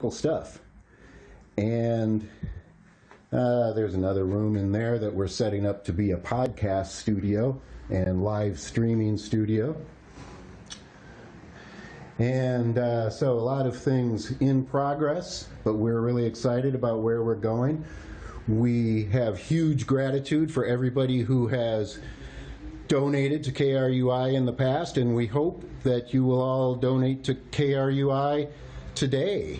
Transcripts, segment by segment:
wonderful stuff. And there's another room in there that we're setting up to be a podcast studio and live streaming studio. And so a lot of things in progress, but we're really excited about where we're going. We have huge gratitude for everybody who has donated to KRUI in the past, and we hope that you will all donate to KRUI today.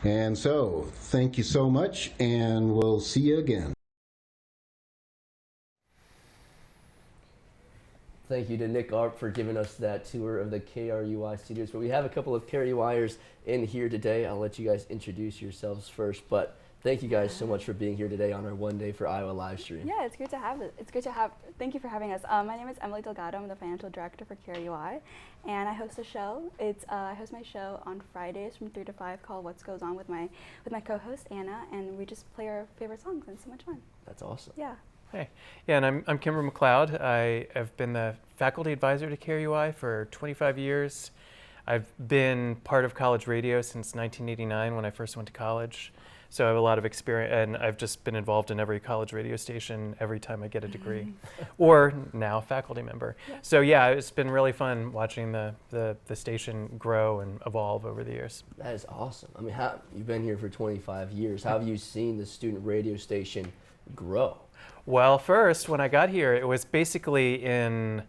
And so, thank you so much, and we'll see you again. Thank you to Nick Arp for giving us that tour of the KRUI studios. But we have a couple of KRUIers in here today. I'll let you guys introduce yourselves first. But thank you guys so much for being here today on our One Day for Iowa live stream. Yeah, it's great to have it. It's great to have. Thank you for having us. My name is Emily Delgado. I'm the financial director for KRUI, and I host a show. I host my show on Fridays from 3 to 5 called What Goes On with my co-host Anna, and we just play our favorite songs, and it's so much fun. That's awesome. Yeah. Hey, yeah, and I'm Kimber McLeod. I have been the faculty advisor to KRUI for 25 years. I've been part of college radio since 1989 when I first went to college. So I have a lot of experience, and I've just been involved in every college radio station every time I get a degree, or now faculty member. Yeah. So yeah, it's been really fun watching the station grow and evolve over the years. That is awesome. I mean, you've been here for 25 years. How have you seen the student radio station grow? Well, first, when I got here, it was basically in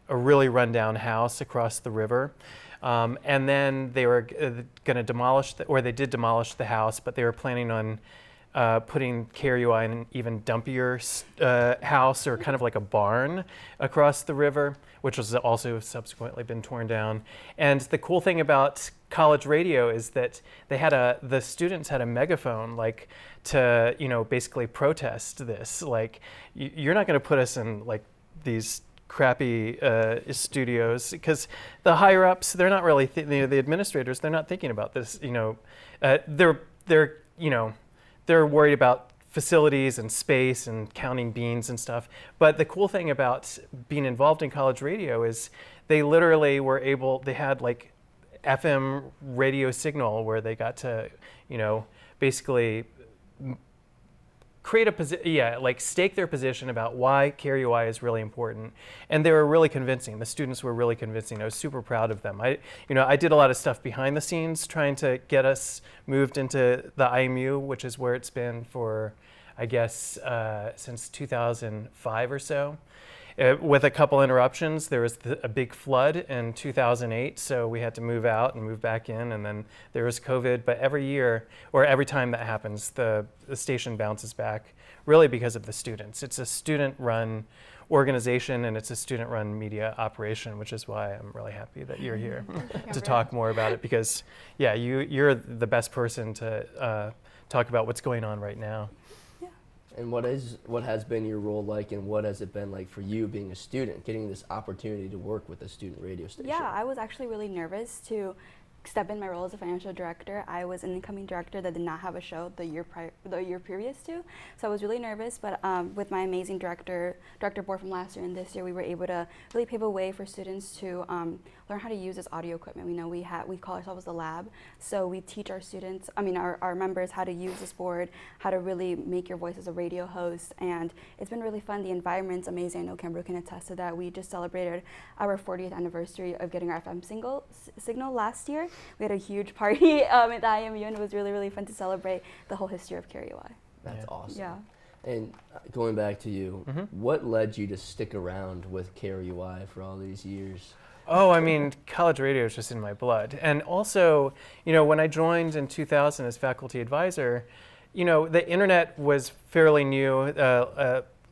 a really rundown house across the river. And then they were going to demolish, they did demolish the house, but they were planning on putting KRUI in an even dumpier house, or kind of like a barn across the river, which was also subsequently been torn down. And the cool thing about college radio is that the students had a megaphone, like, to, basically protest this. Like, you're not going to put us in like these crappy studios, because the higher ups, they're not really the administrators, they're not thinking about this. They're worried about facilities and space and counting beans and stuff. But the cool thing about being involved in college radio is they literally they had like FM radio signal where they got to basically create stake their position about why KRUI is really important. And they were really convincing. The students were really convincing. I was super proud of them. I did a lot of stuff behind the scenes trying to get us moved into the IMU, which is where it's been for, I guess, since 2005 or so. With a couple interruptions. There was a big flood in 2008, so we had to move out and move back in, and then there was COVID. But every year, or every time that happens, the station bounces back, really because of the students. It's a student-run organization, and it's a student-run media operation, which is why I'm really happy that you're here to talk more about it, because, yeah, you're the best person to talk about what's going on right now. And what has been your role like, and what has it been like for you being a student, getting this opportunity to work with a student radio station? Yeah, I was actually really nervous to step in my role as a financial director. I was an incoming director that did not have a show the year previous to, so I was really nervous. But with my amazing director board from last year and this year, we were able to really pave a way for students to learn how to use this audio equipment. We call ourselves the lab, so we teach our students, our members, how to use this board, how to really make your voice as a radio host, and it's been really fun. The environment's amazing. I know Kimber can attest to that. We just celebrated our 40th anniversary of getting our FM signal last year. We had a huge party at the IMU, and it was really, really fun to celebrate the whole history of KRUI. That's awesome. Yeah. And going back to you, what led you to stick around with KRUI for all these years? Oh, college radio is just in my blood. And also, when I joined in 2000 as faculty advisor, the internet was fairly new.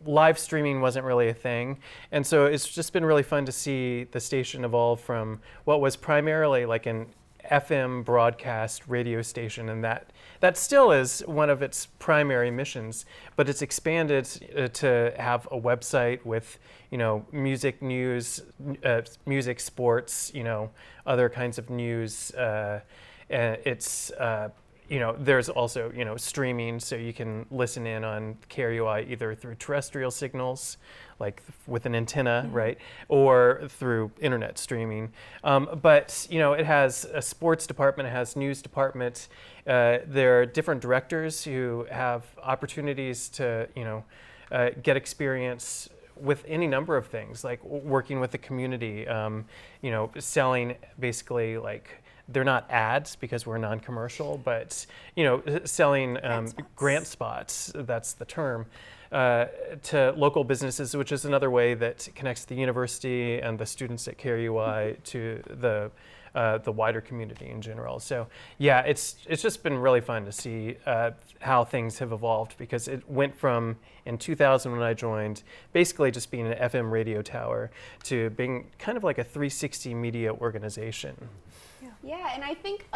Live streaming wasn't really a thing. And so it's just been really fun to see the station evolve from what was primarily like an FM broadcast radio station, and that still is one of its primary missions, but it's expanded to have a website with, music news, music, sports, other kinds of news. It's there's also, streaming, so you can listen in on KRUI either through terrestrial signals, like with an antenna, right, or through internet streaming. But, it has a sports department, it has news department. There are different directors who have opportunities to, get experience with any number of things, like working with the community, selling basically like, they're not ads because we're non-commercial, but selling grant spots, that's the term, to local businesses, which is another way that connects the university and the students at KRUI to the wider community in general. So yeah, it's just been really fun to see how things have evolved, because it went from, in 2000 when I joined, basically just being an FM radio tower to being kind of like a 360 media organization. Yeah, and I think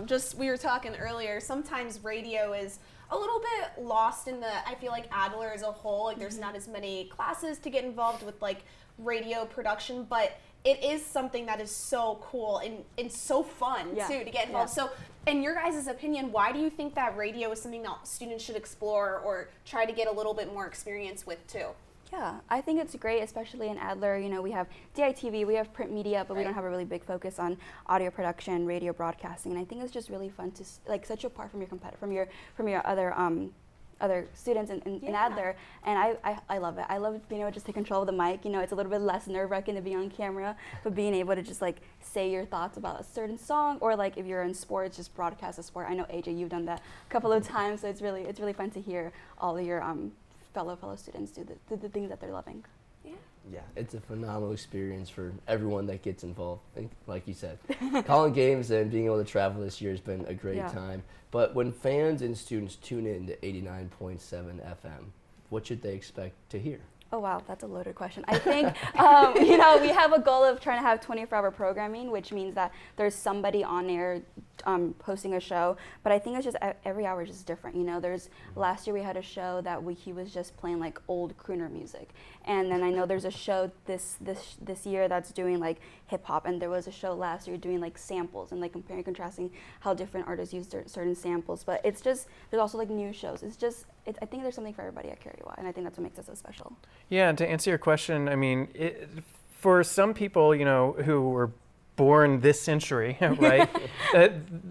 just we were talking earlier, sometimes radio is a little bit lost in I feel like Adler as a whole, like there's not as many classes to get involved with like radio production, but it is something that is so cool and so fun too to get involved. So in your guys' opinion, why do you think that radio is something that students should explore or try to get a little bit more experience with too? Yeah, I think it's great, especially in Adler. We have DITV, we have print media, but we don't have a really big focus on audio production, radio broadcasting. And I think it's just really fun to set you apart from your from your other students in Adler. And I love it. I love being able just to control the mic. It's a little bit less nerve-wracking to be on camera, but being able to just say your thoughts about a certain song, or if you're in sports, just broadcast a sport. I know AJ, you've done that a couple of times, so it's really fun to hear all of your fellow students do the things that they're loving. Yeah, it's a phenomenal experience for everyone that gets involved. And like you said, calling games and being able to travel this year has been a great time. But when fans and students tune in to 89.7 FM, what should they expect to hear? Oh, wow, that's a loaded question. I think, we have a goal of trying to have 24-hour programming, which means that there's somebody on air hosting a show. But I think it's just every hour is just different. Last year we had a show that he was just playing old crooner music. And then I know there's a show this year that's doing hip hop. And there was a show last year doing samples and comparing and contrasting how different artists use certain samples. But it's just, there's also new shows. I think there's something for everybody at KRUI, and I think that's what makes it so special. Yeah, and to answer your question, I mean, for some people, who were born this century, right,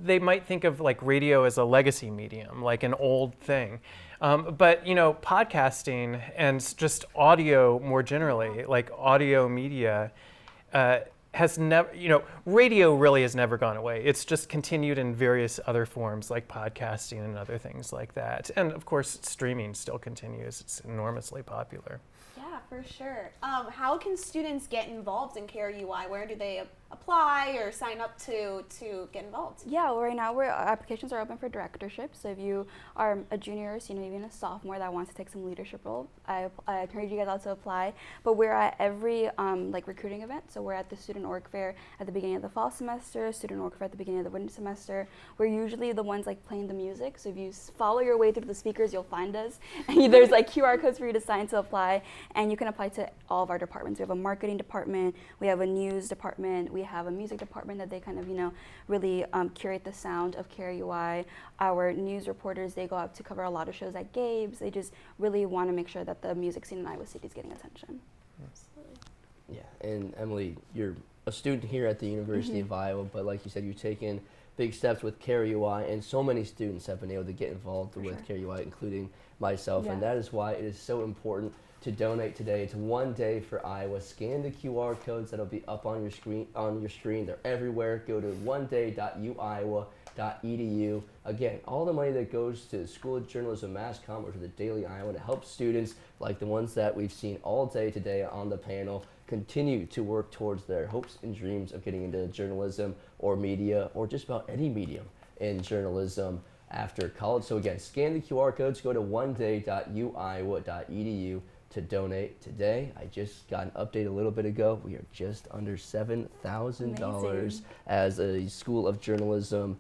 they might think of radio as a legacy medium, like an old thing. But, podcasting and just audio more generally, audio media, has never, radio really has never gone away. It's just continued in various other forms like podcasting and other things like that. And of course, streaming still continues. It's enormously popular. Yeah, for sure. How can students get involved in KRUI? Where do they apply or sign up to get involved? Yeah, well, right now our applications are open for directorship. So if you are a junior or senior, even a sophomore that wants to take some leadership role, I encourage you guys all to apply. But we're at every recruiting event. So we're at the student org fair at the beginning of the fall semester, student org fair at the beginning of the winter semester. We're usually the ones playing the music. So if you follow your way through the speakers, you'll find us. And there's QR codes for you to sign to apply, and you can apply to all of our departments. We have a marketing department, we have a news department, we have a music department that they kind of, really curate the sound of KRUI. Our news reporters, they go out to cover a lot of shows at Gabe's. They just really want to make sure that the music scene in Iowa City is getting attention. Absolutely. Yeah, and Emily, you're a student here at the University of Iowa, but like you said, you've taken big steps with KRUI, and so many students have been able to get involved with KRUI, including myself, and that is why it is so important to donate today to One Day for Iowa. Scan the QR codes that'll be up on your screen. They're everywhere. Go to oneday.uiowa.edu. Again, all the money that goes to the School of Journalism, Mass Comm, or to the Daily Iowa to help students like the ones that we've seen all day today on the panel continue to work towards their hopes and dreams of getting into journalism or media or just about any medium in journalism after college. So again, scan the QR codes, go to oneday.uiowa.edu to donate today. I just got an update a little bit ago. We are just under $7,000 as a School of Journalism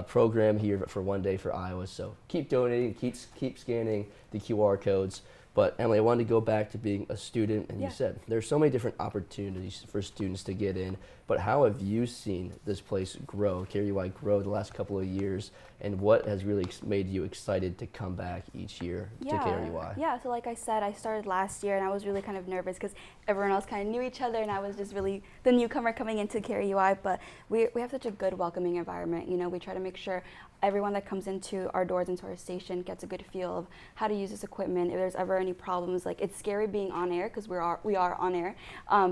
program here for One Day for Iowa. So keep donating, keep scanning the QR codes. But Emily, I wanted to go back to being a student, and you said there's so many different opportunities for students to get in. but how have you seen this place grow, KRUI grow the last couple of years, and what has really made you excited to come back each year to KRUI? Yeah, so like I said, I started last year and I was really kind of nervous because everyone else kind of knew each other and I was just really the newcomer coming into KRUI, but we have such a good welcoming environment. You know, we try to make sure everyone that comes into our doors, into our station, gets a good feel of how to use this equipment. If there's ever any problems, like, it's scary being on air because we are on air,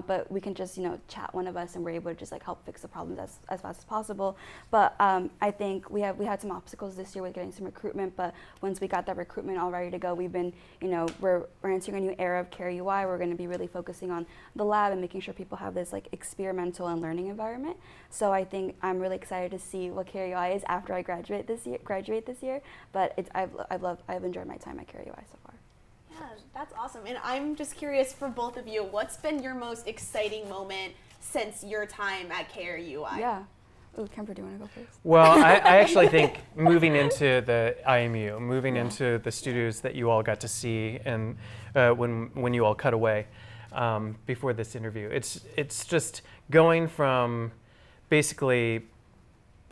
but we can just, you know, chat, one of us, and we're able to just like help fix the problems as fast as possible. But I think we had some obstacles this year with getting some recruitment, but once we got that recruitment all ready to go, we've been, you know, we're entering a new era of KRUI. We're going to be really focusing on the lab and making sure people have this like experimental and learning environment. So I think I'm really excited to see what KRUI is after I graduate this year. But I've enjoyed my time at KRUI so far. Yeah, that's awesome. And I'm just curious for both of you, what's been your most exciting moment since your time at KRUI? Yeah. Ooh, Kemper, do you want to go first? Well, I actually think moving into the IMU, moving into the studios that you all got to see, and when you all cut away before this interview, it's just going from basically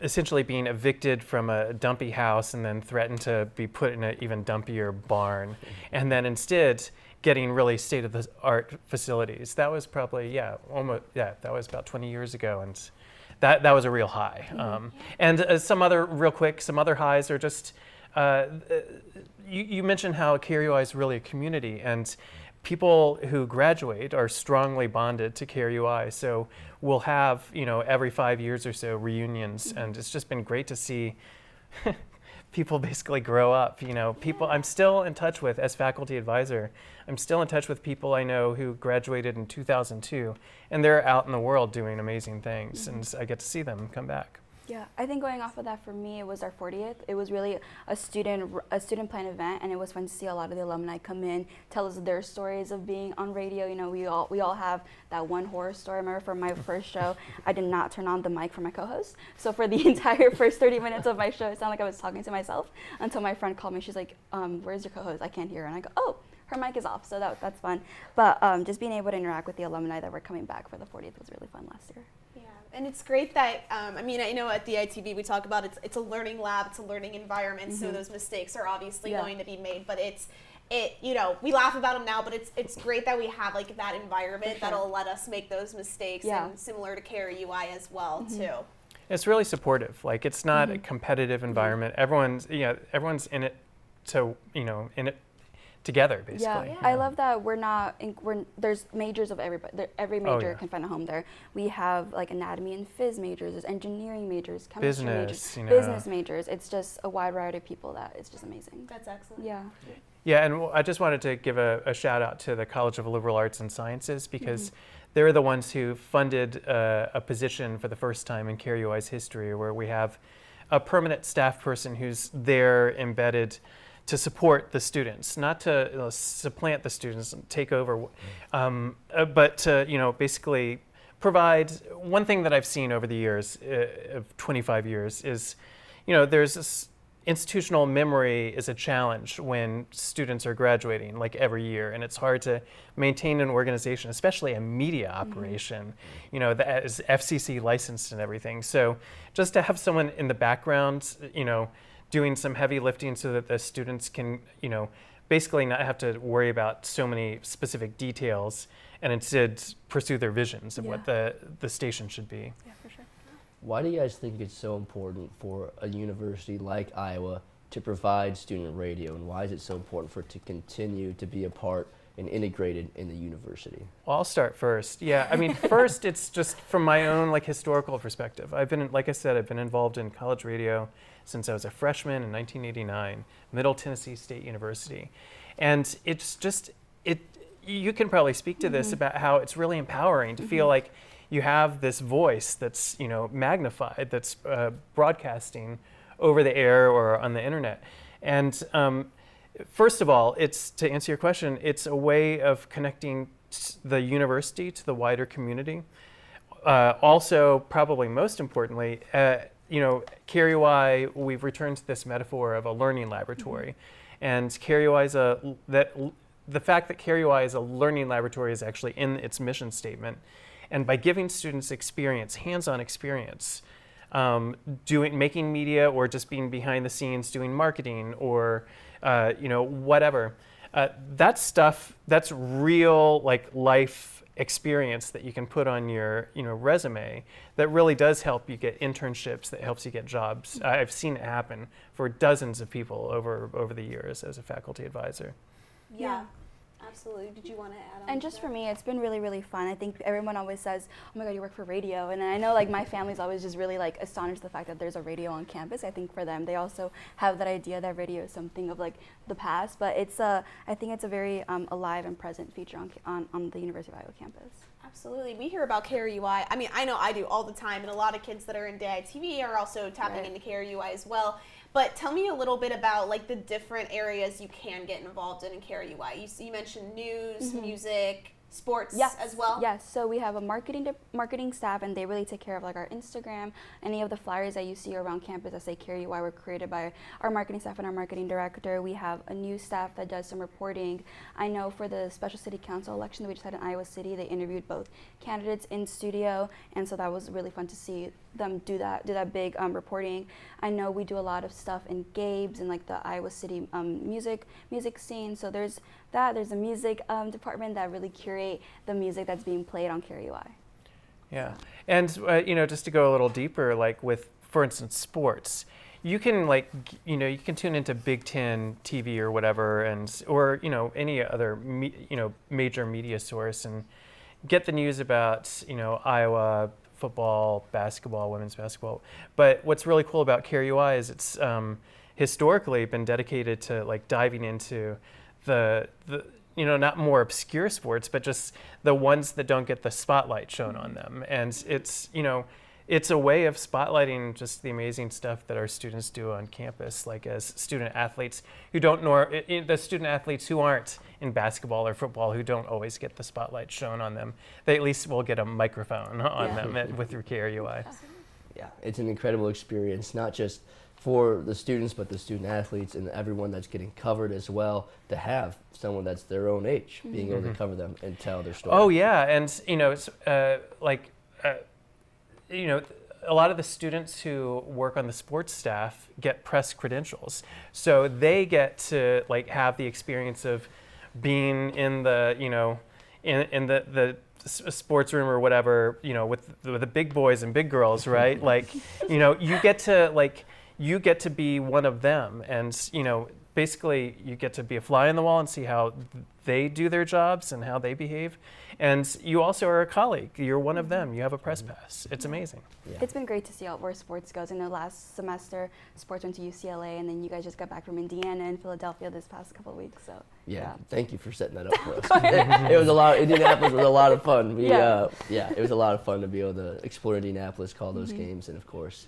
essentially being evicted from a dumpy house and then threatened to be put in an even dumpier barn, and then instead getting really state-of-the-art facilities. That was probably, that was about 20 years ago, and that was a real high. And some other highs are just, you mentioned how KRUI is really a community, and people who graduate are strongly bonded to KRUI. So we'll have, you know, every 5 years or so reunions, and it's just been great to see people basically grow up. You know, people I'm still in touch with as faculty advisor. I'm still in touch with people I know who graduated in 2002, and they're out in the world doing amazing things, and I get to see them come back. Yeah, I think going off of that, for me, it was our 40th. It was really a student planned event, and it was fun to see a lot of the alumni come in, tell us their stories of being on radio. You know, we all have that one horror story. I remember for my first show, I did not turn on the mic for my co-host. So for the entire first 30 minutes of my show, it sounded like I was talking to myself until my friend called me. She's like, where's your co-host? I can't hear her. And I go, oh, her mic is off. So that's fun. But just being able to interact with the alumni that were coming back for the 40th was really fun last year. And it's great that, I mean, I know at the ITV we talk about it's a learning lab, it's a learning environment, so those mistakes are obviously going to be made, but you know, we laugh about them now, but it's great that we have like that environment that'll let us make those mistakes, and similar to KRUI as well, too. It's really supportive. Like, it's not a competitive environment. Everyone's in it to, you know, in it together, basically. Yeah. I love that there's majors of everybody. Every major can find a home there. We have like anatomy and phys majors, there's engineering majors, chemistry majors, business majors. It's just a wide variety of people that it's just amazing. That's excellent. Yeah. Yeah, and I just wanted to give a shout out to the College of Liberal Arts and Sciences, because they're the ones who funded a position for the first time in KRUI's history, where we have a permanent staff person who's there embedded to support the students, not to supplant the students and take over, but to, you know, basically provide. One thing that I've seen over the years of 25 years is, you know, there's this institutional memory is a challenge when students are graduating, like every year, and it's hard to maintain an organization, especially a media operation, you know, that is FCC licensed and everything. So just to have someone in the background, you know, doing some heavy lifting so that the students can, you know, basically not have to worry about so many specific details, and instead pursue their visions of what the station should be. Yeah, for sure. Why do you guys think it's so important for a university like Iowa to provide student radio, and why is it so important for it to continue to be a part and integrated in the university? Well, I'll start first. Yeah, I mean, first, it's just from my own like historical perspective. I've been, like I said, I've been involved in college radio since I was a freshman in 1989, Middle Tennessee State University. And it's just, you can probably speak to this about how it's really empowering to feel like you have this voice that's, you know, magnified, that's broadcasting over the air or on the internet. And first of all, it's, to answer your question, it's a way of connecting the university to the wider community. Also, probably most importantly, you know, KRUI, we've returned to this metaphor of a learning laboratory. And KRUI the fact that KRUI is a learning laboratory is actually in its mission statement. And by giving students experience, hands-on experience, making media or just being behind the scenes doing marketing or whatever, that stuff, that's real like life experience that you can put on your resume that really does help you get internships, that helps you get jobs. I've seen it happen for dozens of people over the years as a faculty advisor. Yeah. Absolutely. Did you want to add on? And just for me, it's been really, really fun. I think everyone always says, "Oh my God, you work for radio," and I know like my family's always just really like astonished at the fact that there's a radio on campus. I think for them, they also have that idea that radio is something of like the past, but it's I think it's a very alive and present feature on the University of Iowa campus. Absolutely. We hear about KRUI. I mean, I know I do all the time, and a lot of kids that are in DITV are also tapping into KRUI as well. But tell me a little bit about like the different areas you can get involved in KRUI. You mentioned news, music, sports as well? Yes, so we have a marketing staff, and they really take care of like our Instagram. Any of the flyers that you see around campus that say KRUI were created by our marketing staff and our marketing director. We have a news staff that does some reporting. I know for the special city council election that we just had in Iowa City, they interviewed both candidates in studio, and so that was really fun to see them do that big reporting. I know we do a lot of stuff in Gabe's and like the Iowa City music scene. So there's a music department that really curate the music that's being played on KRUI. Yeah, and just to go a little deeper, like with, for instance, sports, you can you can tune into Big Ten TV or whatever, or any other major media source and get the news about Iowa football, basketball, women's basketball. But what's really cool about KRUI is it's historically been dedicated to like diving into the not more obscure sports, but just the ones that don't get the spotlight shown on them. And it's a way of spotlighting just the amazing stuff that our students do on campus, like as student athletes who the student athletes who aren't in basketball or football, who don't always get the spotlight shown on them. They at least will get a microphone on them through KRUI. Yeah, it's an incredible experience, not just for the students, but the student athletes and everyone that's getting covered as well, to have someone that's their own age being able to cover them and tell their story. Oh yeah, and it's a lot of the students who work on the sports staff get press credentials, so they get to like have the experience of being in the in the sports room or whatever, with the big boys and big girls, right? Like, you get to be one of them, and basically you get to be a fly on the wall and see how they do their jobs and how they behave. And you also are a colleague. You're one of them. You have a press pass. It's amazing. Yeah. It's been great to see where sports goes. I know last semester sports went to UCLA, and then you guys just got back from Indiana and Philadelphia this past couple of weeks. So Yeah, thank you for setting that up for us. It was a lot. Indianapolis was a lot of fun. It was a lot of fun to be able to explore Indianapolis, call those games, and of course,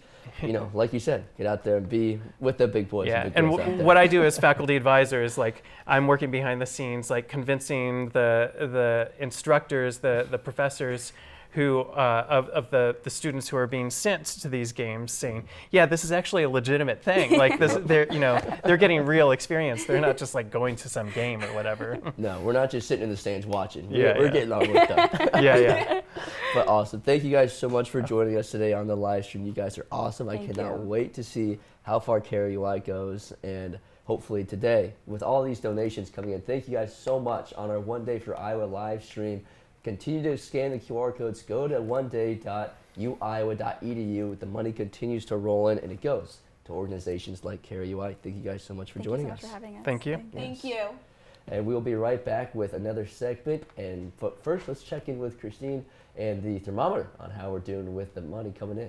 like you said, get out there and be with the big boys. Yeah, and big girls out and there. what I do as faculty advisor is like I'm working behind the scenes, like convincing the instructors, the professors who of the students who are being sent to these games, saying, yeah, this is actually a legitimate thing. Like this, they're getting real experience. They're not just like going to some game or whatever. No, we're not just sitting in the stands watching. Yeah, we're getting on with them. Yeah. But awesome. Thank you guys so much for joining us today on the live stream. You guys are awesome. I cannot wait to see how far KRUI goes, and hopefully today, with all these donations coming in, thank you guys so much on our One Day for Iowa live stream. Continue to scan the QR codes. Go to oneday.uiowa.edu. The money continues to roll in, and it goes to organizations like KRUI. Thank you guys so much for joining us. Thank you so much for having us. Thank you. Thank you. And we'll be right back with another segment. But first, let's check in with Christine and the thermometer on how we're doing with the money coming in.